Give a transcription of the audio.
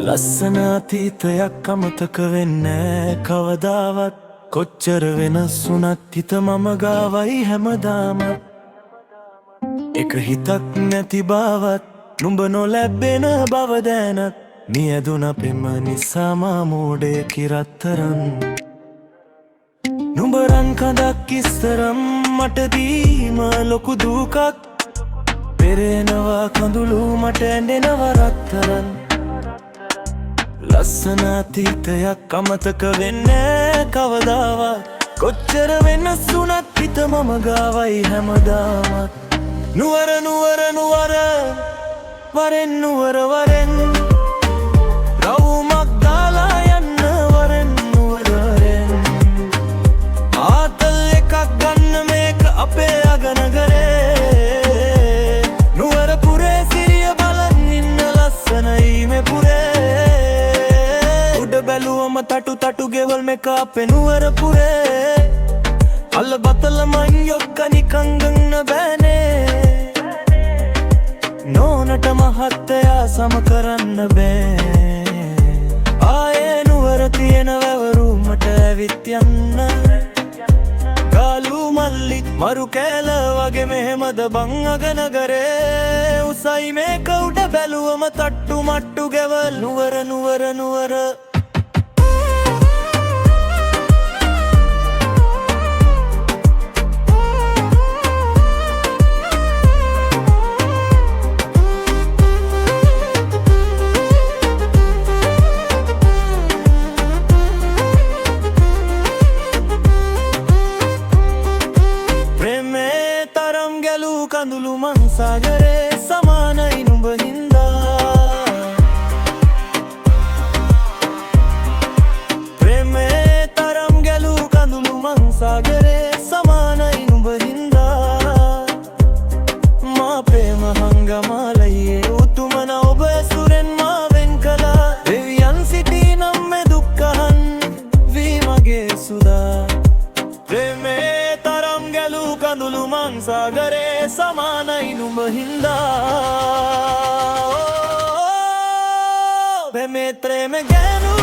ලස්සන අතීතයක් අමතක වෙන්නේ කවදාවත් කොච්චර වෙනස් වුණත් හිත මම ගාවයි හැමදාම එක හිතක් නැති බවත් නුඹ නොලැබෙන බව දැනත් නියදුන පෙම නිසා මා මෝඩය කිරත්තරන් නුඹ රන් කඳක් ඉස්තරම් මට දීම ලොකු දුකක් පෙරෙනවා කඳුළු මට ඇඬෙනවා රත්තරන් ලස්සන අතීතයක් අමතක වෙන්නේ කවදාවත් කොච්චර වෙනස් වුණත් හිත මම ගාවයි හැමදාමත් නුවර නුවර නුවර වරෙන් නුවර වරෙන් රවුමක් දාලා යන්න වරෙන් නුවර වරෙන් ආතල් එකක් ගන්න මේක අපේ අගනගරේ නුවර පුරේ සිරිය බලන් ඉන්න ලස්සනයි මේ පුරේ බැලුවම තටු තටු ගෙවල් මේක අපේ නුවර පුරේ අල්ල බතල මං යොක්ක නිකන් ගන්න බෑනේ නෝනට මහත්තයා සම කරන්න බෑ ආයේ නුවර තියෙන වැවරුමට ඇවිත් යන්න ගාලු මල්ලි මරු කෑල වගේ මෙහෙමද බං අගනගරේ උසයි මේක උඩ බැලුවම තට්ටු මට්ටු ගෙවල් නුවර නුවර නුවර කඳුළු මං සාගරේ සමානයි නුඹ හින්දා ප්‍රේමේ තරම් ගැලූ කඳුළු මං සාගරේ සමානයි නුඹ හින්දා මා ප්‍රේම හංගමාලයේ උතුමන ඔබ ඇසුරෙන් මා වෙන් කළා දෙවියන් සිටී නම් මේ දුක්ඛහන් වී මගේ සුදා ප්‍රේමේ තරම් ගැලූ කඳුළු මං සාගරේ සමානයි නුඹ හින්දා බෙමේ ත්‍රේම ගැනු